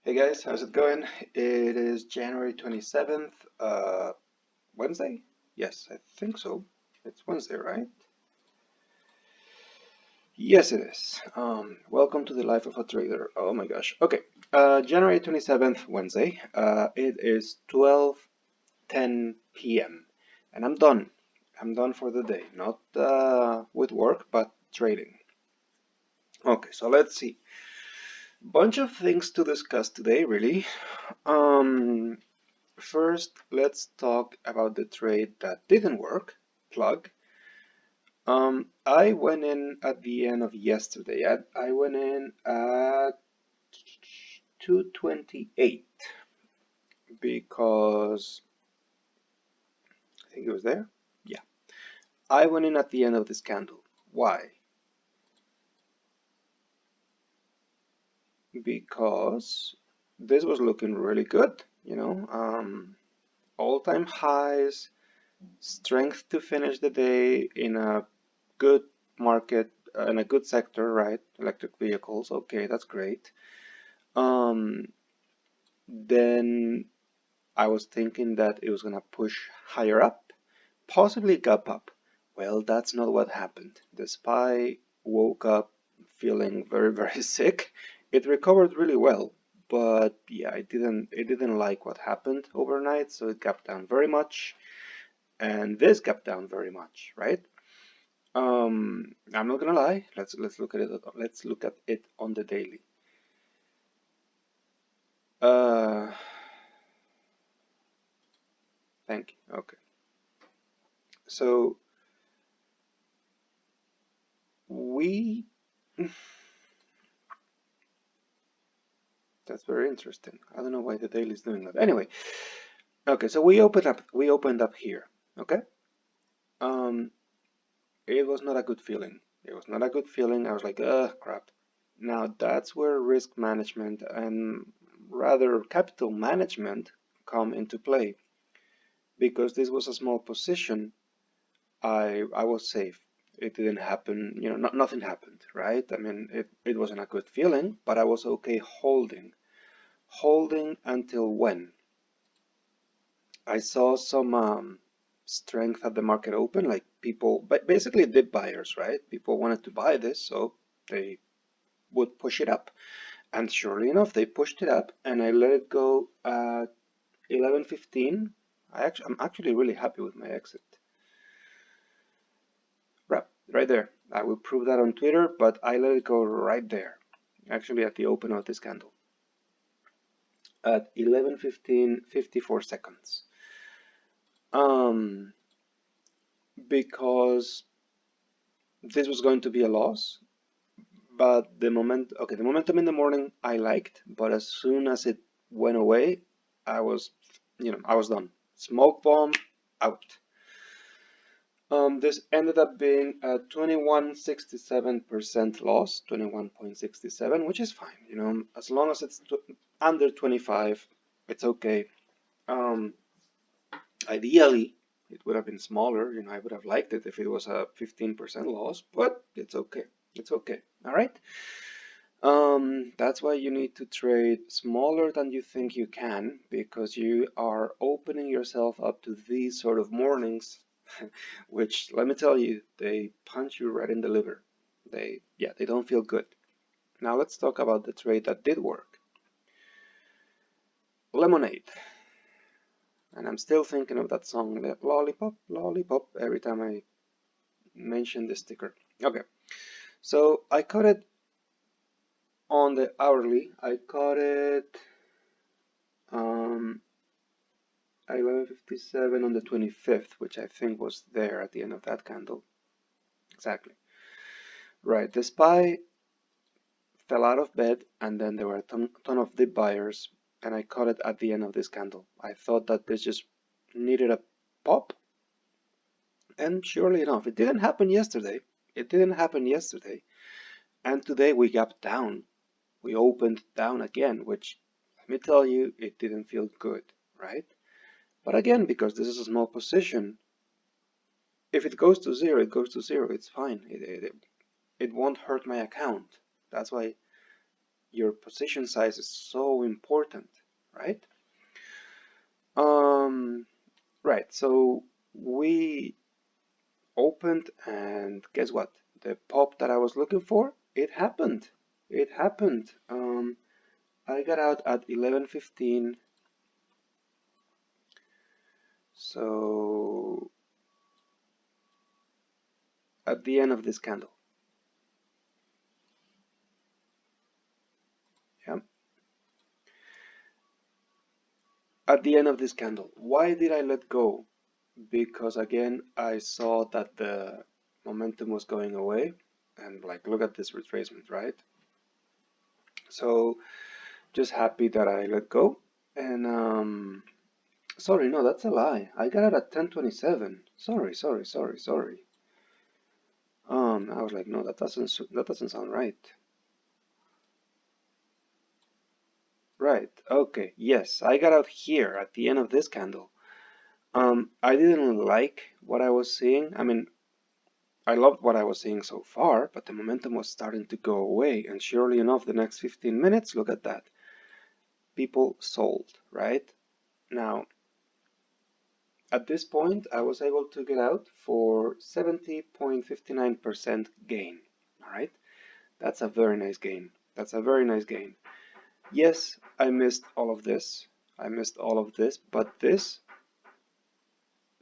Hey guys, how's it going? It is January 27th, Wednesday? Yes, I think so. It's Wednesday, right? Yes, it is. Welcome to the life of a trader. Oh my gosh. Okay, January 27th, Wednesday. It is 12:10 p.m. and I'm done. I'm done for the day. Not with work, but trading. Okay, so let's see. Bunch of things to discuss today, really. Um, First, let's talk about the trade that didn't work, plug. I went in at the end of yesterday. I went in at 228 because I think it was there. Yeah, I went in at the end of this candle. Why? Because this was looking really good, all-time highs, strength to finish the day in a good market, in a good sector, right? Electric vehicles, okay, that's great. Um, then I was thinking that it was gonna push higher up, possibly gap up. Well, that's not what happened. The SPY woke up feeling very, very sick. It recovered really well, but yeah, it didn't like what happened overnight, so it gapped down very much, and this gapped down very much, right? I'm not gonna lie. Let's look at it. Let's look at it on the daily. Uh, Thank you. Okay. So we that's very interesting. I don't know why the daily is doing that. Anyway, okay. So we opened up here. Okay. Um, it was not a good feeling. It was not a good feeling. I was like, ugh, crap. Now that's where risk management and rather capital management come into play because this was a small position. I was safe. It didn't happen, nothing happened, right? I mean, it wasn't a good feeling, but I was okay holding. Holding until when? I saw some strength at the market open, like people, but basically dip buyers, right? People wanted to buy this, so they would push it up. And surely enough, they pushed it up, and I let it go at 11:15. I'm actually really happy with my exit. Right there. I will prove that on Twitter, but I let it go right there. Actually, at the open of this candle at 11:15, 54 seconds. Um, because this was going to be a loss, but the momentum in the morning I liked, but as soon as it went away, I was, I was done. Smoke bomb out. This ended up being a 21.67% loss, 21.67, which is fine, as long as it's under 25, it's okay. Um, Ideally, it would have been smaller, I would have liked it if it was a 15% loss, but it's okay. It's okay. All right. That's why you need to trade smaller than you think you can, because you are opening yourself up to these sort of mornings, which let me tell you, they punch you right in the liver. They don't feel good. Now let's talk about the trade that did work. Lemonade. And I'm still thinking of that song, the Lollipop, Lollipop, every time I mention this sticker. Okay, so I caught it on the hourly. I caught it um, 11:57 on the 25th, which I think was there at the end of that candle. Exactly. Right, the SPY fell out of bed, and then there were a ton of dip buyers, and I caught it at the end of this candle. I thought that this just needed a pop, and surely enough, it didn't happen yesterday. It didn't happen yesterday. And today we gapped down. We opened down again, which, let me tell you, it didn't feel good, right? But again, because this is a small position, if it goes to zero, it goes to zero. It's fine. It won't hurt my account. That's why your position size is so important, right? Right, so we opened, and guess what? The pop that I was looking for, it happened. It happened. I got out at 11:15, so at the end of this candle. Yeah, at the end of this candle. Why did I let go? Because again, I saw that the momentum was going away, and like, look at this retracement, right? So just happy that I let go. And sorry, no, that's a lie. I got it at 10:27. Sorry. I was like, no, that doesn't sound right. Right. Okay. Yes, I got out here at the end of this candle. I didn't like what I was seeing. I mean, I loved what I was seeing so far, but the momentum was starting to go away. And surely enough, the next 15 minutes, look at that. People sold, right? Now, at this point, I was able to get out for 70.59% gain. All right, that's a very nice gain. That's a very nice gain. Yes, I missed all of this. I missed all of this, but this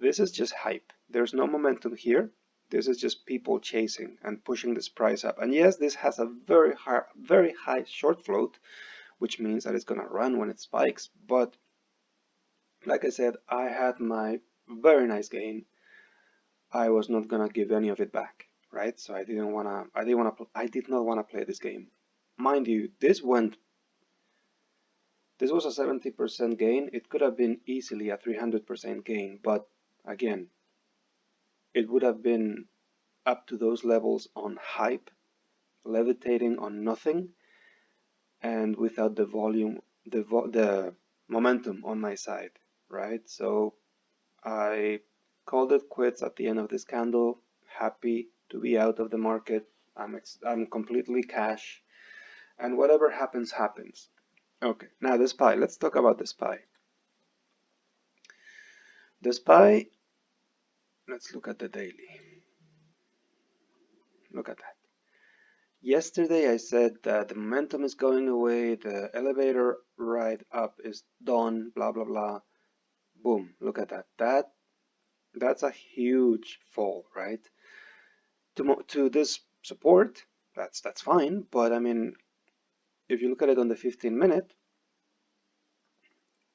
is just hype. There's no momentum here. This is just people chasing and pushing this price up. And yes, this has a very high short float, which means that it's gonna run when it spikes. But like I said, I had my very nice gain. I was not gonna give any of it back, right? So I did not wanna play this game. Mind you, this was a 70% gain. It could have been easily a 300% gain, but again, it would have been up to those levels on hype, levitating on nothing, and without the volume, the momentum on my side, right? So I called it quits at the end of this candle. Happy to be out of the market. I'm completely cash, and whatever happens, happens. Okay, now the SPY. Let's talk about the SPY. The SPY. Let's look at the daily. Look at that. Yesterday I said that the momentum is going away, the elevator ride up is done, blah blah blah. Boom, look at that. That's a huge fall, right? To this support, that's fine, but I mean, if you look at it on the 15-minute,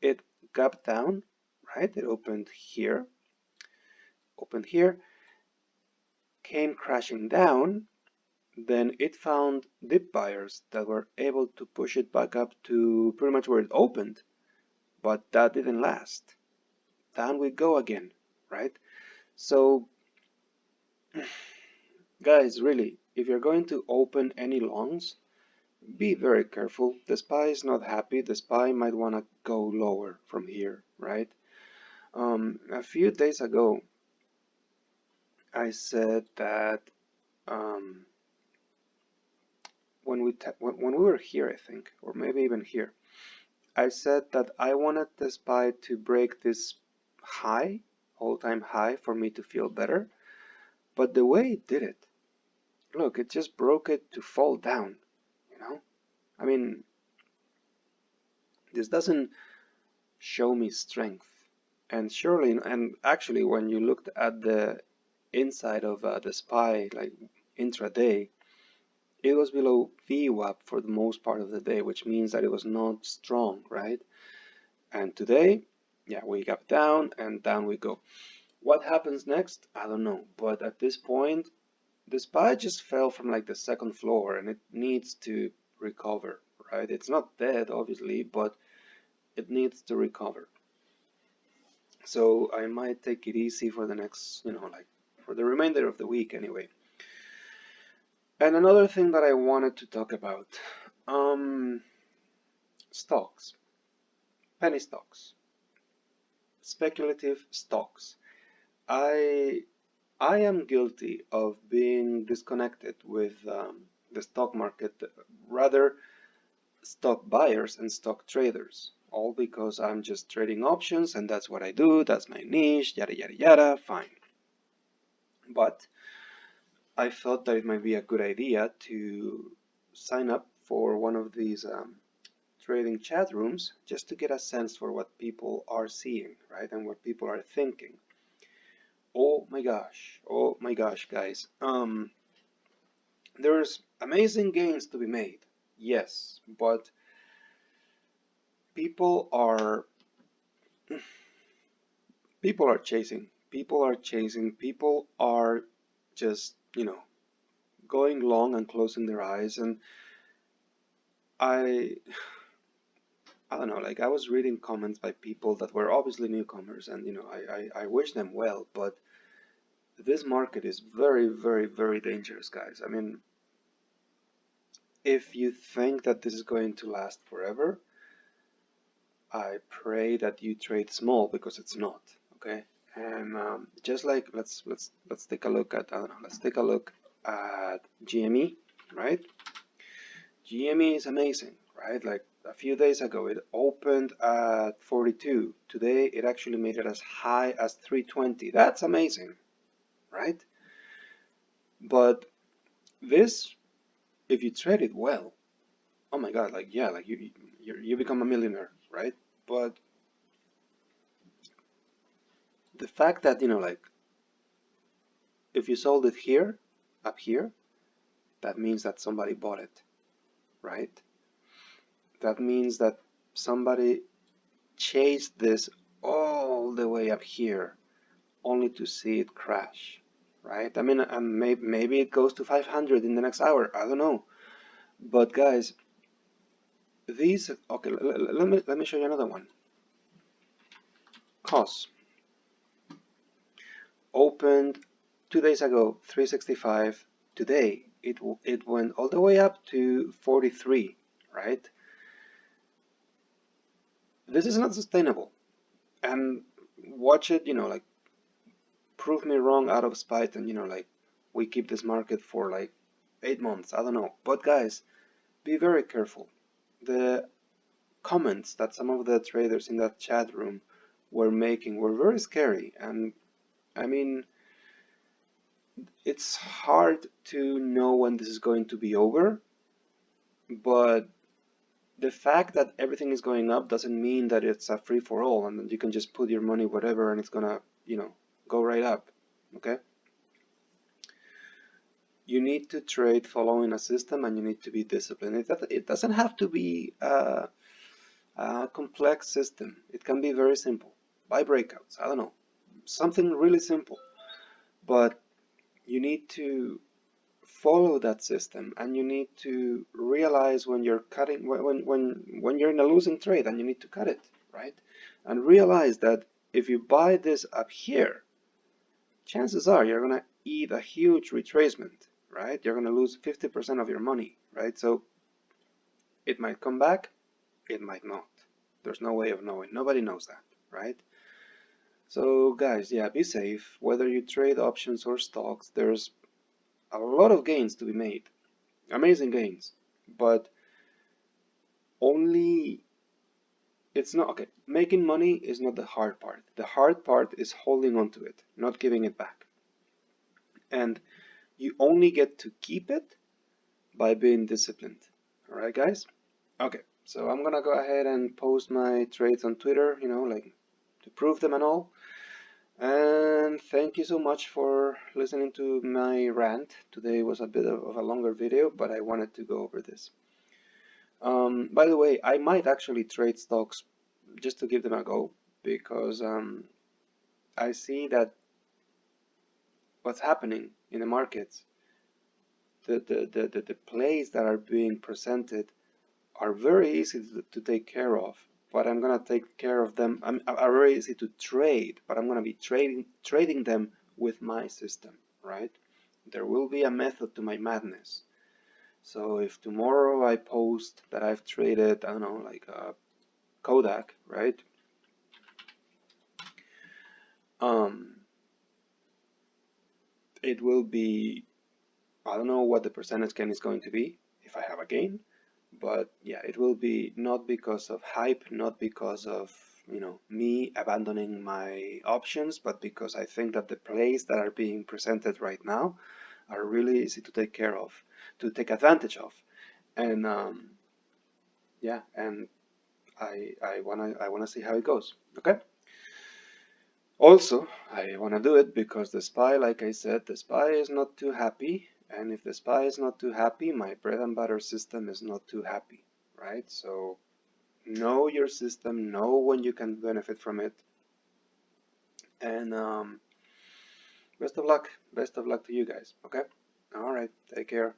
it gapped down, right? It opened here, came crashing down. Then it found dip buyers that were able to push it back up to pretty much where it opened, but that didn't last. Down we go again, right? So, guys, really, if you're going to open any longs, be very careful. The SPY is not happy. The SPY might want to go lower from here, right? A few days ago, I said that when we were here, I think, or maybe even here, I said that I wanted the SPY to break this high, all-time high, for me to feel better. But the way it did it, look, it just broke it to fall down, you know? I mean, this doesn't show me strength. And surely, and actually, when you looked at the inside of the SPY, like intraday, it was below VWAP for the most part of the day, which means that it was not strong, right? And today, yeah, we got down and down we go. What happens next? I don't know. But at this point, the SPY just fell from like the second floor and it needs to recover, right? It's not dead, obviously, but it needs to recover. So I might take it easy for the next, like for the remainder of the week anyway. And another thing that I wanted to talk about, stocks, penny stocks, speculative stocks. I I am guilty of being disconnected with the stock market. Rather, stock buyers and stock traders, all because I'm just trading options and that's what I do, that's my niche, yada yada yada, fine. But I thought that it might be a good idea to sign up for one of these trading chat rooms just to get a sense for what people are seeing, right, and what people are thinking. Oh my gosh, guys. There's amazing gains to be made, yes, but people are chasing. People are just, going long and closing their eyes. And I don't know, like I was reading comments by people that were obviously newcomers, and I wish them well, but this market is very, very, very dangerous, guys. I mean, if you think that this is going to last forever, I pray that you trade small, because it's not, okay? And just like let's take a look at, I don't know, let's take a look at GME, right? GME is amazing, right? Like a few days ago it opened at 42. Today it actually made it as high as 320. That's amazing, right? But this, if you trade it well, oh my God, like yeah, like you become a millionaire, right? But the fact that, like if you sold it here, up here, that means that somebody bought it, right? That means that somebody chased this all the way up here only to see it crash, right? I mean, maybe it goes to 500 in the next hour, I don't know. But guys, these, okay, let me show you another one. COS opened 2 days ago 365. Today it went all the way up to 43, right? This is not sustainable. And watch it, like prove me wrong out of spite, and like we keep this market for like 8 months, I don't know. But guys, be very careful. The comments that some of the traders in that chat room were making were very scary, and I mean, it's hard to know when this is going to be over, but the fact that everything is going up doesn't mean that it's a free for all and you can just put your money whatever and it's gonna, go right up, okay? You need to trade following a system, and you need to be disciplined. It doesn't have to be a complex system. It can be very simple. Buy breakouts, I don't know, something really simple. But you need to follow that system, and you need to realize when you're cutting, when you're in a losing trade, and you need to cut it, right? And realize that if you buy this up here, chances are you're gonna eat a huge retracement, right? You're gonna lose 50% of your money, right? So it might come back, it might not. There's no way of knowing. Nobody knows that, right? So guys, yeah, be safe. Whether you trade options or stocks, there's a lot of gains to be made. Amazing gains. But only, it's not, okay, making money is not the hard part. The hard part is holding on to it, not giving it back. And you only get to keep it by being disciplined. All right, guys? Okay, so I'm gonna go ahead and post my trades on Twitter, like to prove them and all. And thank you so much for listening to my rant. Today was a bit of a longer video, but I wanted to go over this. By the way, I might actually trade stocks just to give them a go, because I see that what's happening in the markets, the plays that are being presented are very easy to take care of, but I'm gonna take care of them. Are very easy to trade, but I'm gonna be trading them with my system, right? There will be a method to my madness. So if tomorrow I post that I've traded, I don't know, like Kodak, right? It will be, I don't know what the percentage gain is going to be if I have a gain, But yeah, it will be not because of hype, not because of, you know, me abandoning my options, but because I think that the plays that are being presented right now are really easy to take care of, to take advantage of. And yeah, and I wanna see how it goes. Okay. Also, I wanna do it because the SPY, like I said, the SPY is not too happy, and if the SPY is not too happy, my bread and butter system is not too happy, right? So know your system, know when you can benefit from it, and best of luck. Best of luck to you guys. Okay. All right. Take care.